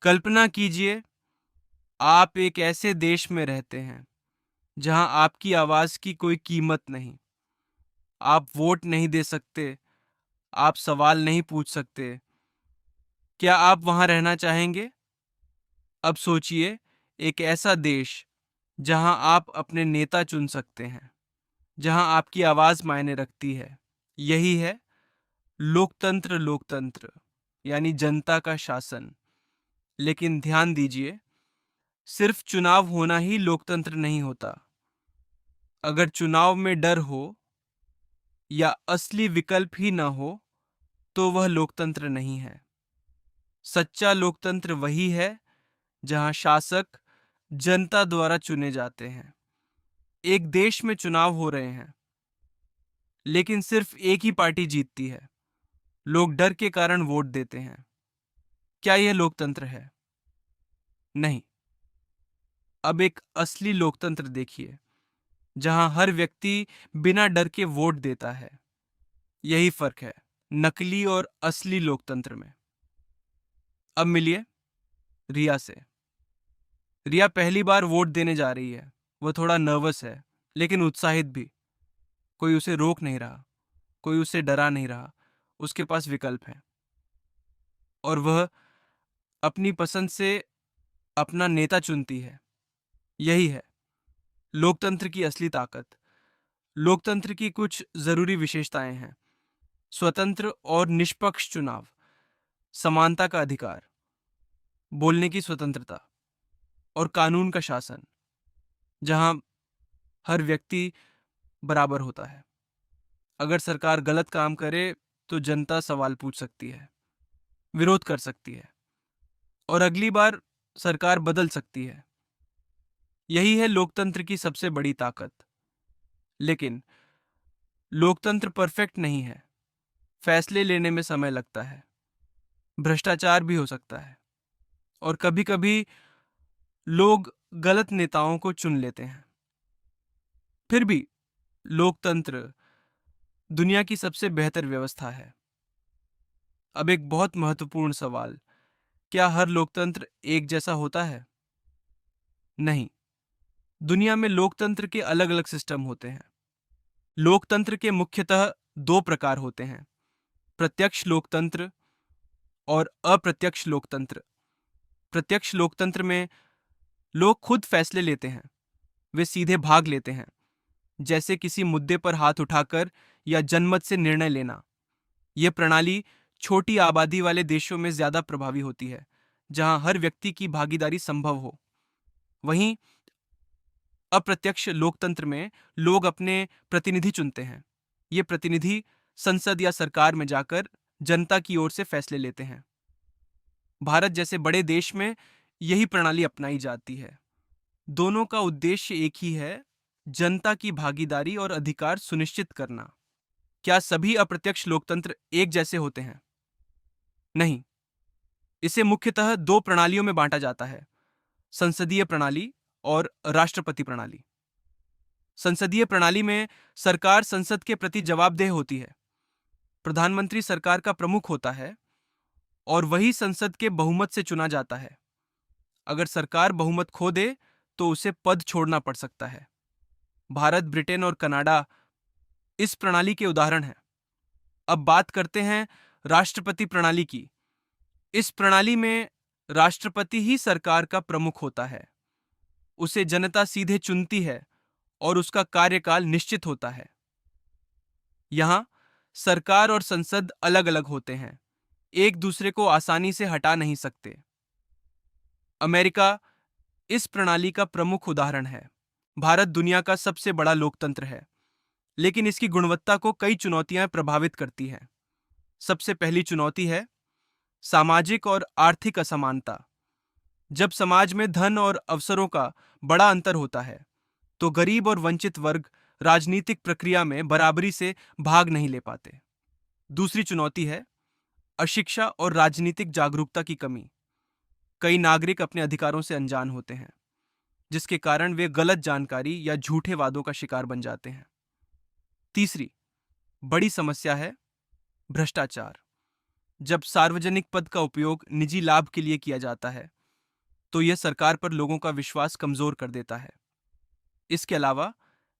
कल्पना कीजिए, आप एक ऐसे देश में रहते हैं जहां आपकी आवाज की कोई कीमत नहीं। आप वोट नहीं दे सकते, आप सवाल नहीं पूछ सकते। क्या आप वहां रहना चाहेंगे? अब सोचिए, एक ऐसा देश जहां आप अपने नेता चुन सकते हैं, जहां आपकी आवाज मायने रखती है। यही है लोकतंत्र। लोकतंत्र यानी जनता का शासन। लेकिन ध्यान दीजिए, सिर्फ चुनाव होना ही लोकतंत्र नहीं होता। अगर चुनाव में डर हो या असली विकल्प ही न हो तो वह लोकतंत्र नहीं है। सच्चा लोकतंत्र वही है जहां शासक जनता द्वारा चुने जाते हैं। एक देश में चुनाव हो रहे हैं, लेकिन सिर्फ एक ही पार्टी जीतती है। लोग डर के कारण वोट देते हैं। क्या यह लोकतंत्र है? नहीं। अब एक असली लोकतंत्र देखिए, जहां हर व्यक्ति बिना डर के वोट देता है। यही फर्क है नकली और असली लोकतंत्र में। अब मिलिए रिया से। रिया पहली बार वोट देने जा रही है। वह थोड़ा नर्वस है, लेकिन उत्साहित भी। कोई उसे रोक नहीं रहा, कोई उसे डरा नहीं रहा। उसके पास विकल्प है और वह अपनी पसंद से अपना नेता चुनती है। यही है लोकतंत्र की असली ताकत। लोकतंत्र की कुछ जरूरी विशेषताएं हैं: स्वतंत्र और निष्पक्ष चुनाव, समानता का अधिकार, बोलने की स्वतंत्रता और कानून का शासन, जहां हर व्यक्ति बराबर होता है। अगर सरकार गलत काम करे तो जनता सवाल पूछ सकती है, विरोध कर सकती है और अगली बार सरकार बदल सकती है। यही है लोकतंत्र की सबसे बड़ी ताकत। लेकिन लोकतंत्र परफेक्ट नहीं है। फैसले लेने में समय लगता है, भ्रष्टाचार भी हो सकता है और कभी-कभी लोग गलत नेताओं को चुन लेते हैं। फिर भी लोकतंत्र दुनिया की सबसे बेहतर व्यवस्था है। अब एक बहुत महत्वपूर्ण सवाल: क्या हर लोकतंत्र एक जैसा होता है? नहीं। दुनिया में लोकतंत्र के अलग अलग सिस्टम होते हैं। लोकतंत्र के मुख्यतः दो प्रकार होते हैं: प्रत्यक्ष लोकतंत्र और अप्रत्यक्ष लोकतंत्र। प्रत्यक्ष लोकतंत्र में लोग खुद फैसले लेते हैं। वे सीधे भाग लेते हैं, जैसे किसी मुद्दे पर हाथ उठाकर या जनमत से निर्णय लेना। यह प्रणाली छोटी आबादी वाले देशों में ज्यादा प्रभावी होती है, जहां हर व्यक्ति की भागीदारी संभव हो। वहीं अप्रत्यक्ष लोकतंत्र में लोग अपने प्रतिनिधि चुनते हैं। ये प्रतिनिधि संसद या सरकार में जाकर जनता की ओर से फैसले लेते हैं। भारत जैसे बड़े देश में यही प्रणाली अपनाई जाती है। दोनों का उद्देश्य एक ही है: जनता की भागीदारी और अधिकार सुनिश्चित करना। क्या सभी अप्रत्यक्ष लोकतंत्र एक जैसे होते हैं? नहीं। इसे मुख्यतः दो प्रणालियों में बांटा जाता है: संसदीय प्रणाली और राष्ट्रपति प्रणाली। संसदीय प्रणाली में सरकार संसद के प्रति जवाबदेह होती है। प्रधानमंत्री सरकार का प्रमुख होता है और वही संसद के बहुमत से चुना जाता है। अगर सरकार बहुमत खो दे तो उसे पद छोड़ना पड़ सकता है। भारत, ब्रिटेन और कनाडा इस प्रणाली के उदाहरण हैं। अब बात करते हैं राष्ट्रपति प्रणाली की। इस प्रणाली में राष्ट्रपति ही सरकार का प्रमुख होता है। उसे जनता सीधे चुनती है और उसका कार्यकाल निश्चित होता है। यहां सरकार और संसद अलग अलग होते हैं, एक दूसरे को आसानी से हटा नहीं सकते। अमेरिका इस प्रणाली का प्रमुख उदाहरण है। भारत दुनिया का सबसे बड़ा लोकतंत्र है, लेकिन इसकी गुणवत्ता को कई चुनौतियां प्रभावित करती हैं। सबसे पहली चुनौती है सामाजिक और आर्थिक असमानता। जब समाज में धन और अवसरों का बड़ा अंतर होता है, तो गरीब और वंचित वर्ग राजनीतिक प्रक्रिया में बराबरी से भाग नहीं ले पाते। दूसरी चुनौती है अशिक्षा और राजनीतिक जागरूकता की कमी। कई नागरिक अपने अधिकारों से अनजान होते हैं, जिसके कारण वे गलत जानकारी या झूठे वादों का शिकार बन जाते हैं। तीसरी बड़ी समस्या है भ्रष्टाचार। जब सार्वजनिक पद का उपयोग निजी लाभ के लिए किया जाता है तो यह सरकार पर लोगों का विश्वास कमजोर कर देता है। इसके अलावा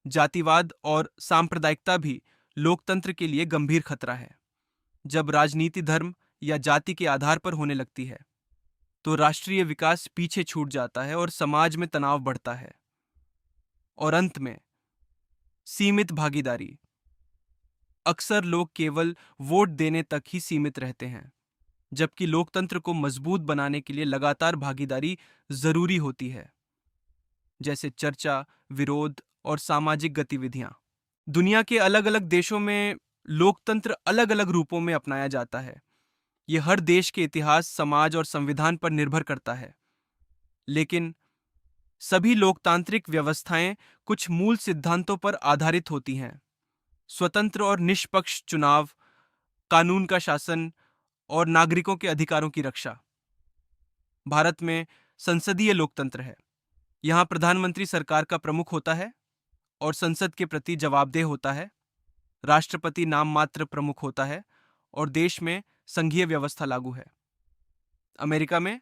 जातिवाद और सांप्रदायिकता भी लोकतंत्र के लिए गंभीर खतरा है। जब राजनीति धर्म या जाति के आधार पर होने लगती है तो राष्ट्रीय विकास पीछे छूट जाता है और समाज में तनाव बढ़ता है। और अंत में सीमित भागीदारी। अक्सर लोग केवल वोट देने तक ही सीमित रहते हैं, जबकि लोकतंत्र को मजबूत बनाने के लिए लगातार भागीदारी जरूरी होती है, जैसे चर्चा, विरोध और सामाजिक गतिविधियां। दुनिया के अलग अलग देशों में लोकतंत्र अलग अलग रूपों में अपनाया जाता है। यह हर देश के इतिहास, समाज और संविधान पर निर्भर करता है। लेकिन सभी लोकतांत्रिक व्यवस्थाएं कुछ मूल सिद्धांतों पर आधारित होती हैं: स्वतंत्र और निष्पक्ष चुनाव, कानून का शासन और नागरिकों के अधिकारों की रक्षा। भारत में संसदीय लोकतंत्र है। यहाँ प्रधानमंत्री सरकार का प्रमुख होता है और संसद के प्रति जवाबदेह होता है। राष्ट्रपति नाम मात्र प्रमुख होता है और देश में संघीय व्यवस्था लागू है। अमेरिका में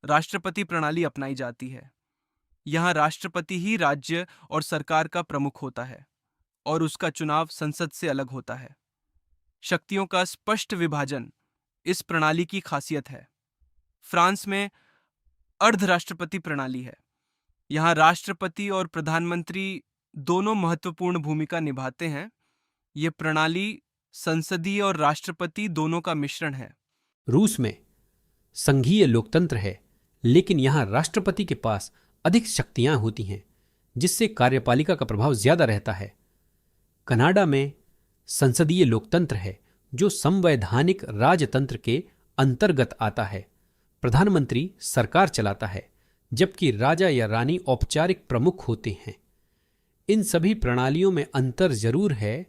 राष्ट्रपति प्रणाली अपनाई जाती है। यहाँ राष्ट्रपति ही राज्य और सरकार का प्रमुख होता है और उसका चुनाव संसद से अलग होता है। शक्तियों का स्पष्ट विभाजन इस प्रणाली की खासियत है। फ्रांस में अर्धराष्ट्रपति प्रणाली है। यहाँ राष्ट्रपति और प्रधानमंत्री दोनों महत्वपूर्ण भूमिका निभाते हैं। ये प्रणाली संसदीय और राष्ट्रपति दोनों का मिश्रण है। रूस में संघीय लोकतंत्र है, लेकिन यहाँ राष्ट्रपति के पास अधिक शक्तियां होती हैं, जिससे कार्यपालिका का प्रभाव ज्यादा रहता है। कनाडा में संसदीय लोकतंत्र है, जो संवैधानिक राजतंत्र के अंतर्गत आता है। प्रधानमंत्री सरकार चलाता है, जबकि राजा या रानी औपचारिक प्रमुख होते हैं। इन सभी प्रणालियों में अंतर जरूर है,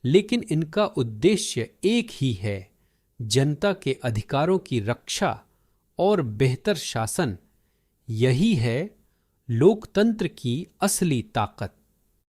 लेकिन इनका उद्देश्य एक ही है: जनता के अधिकारों की रक्षा और बेहतर शासन। यही है लोकतंत्र की असली ताकत।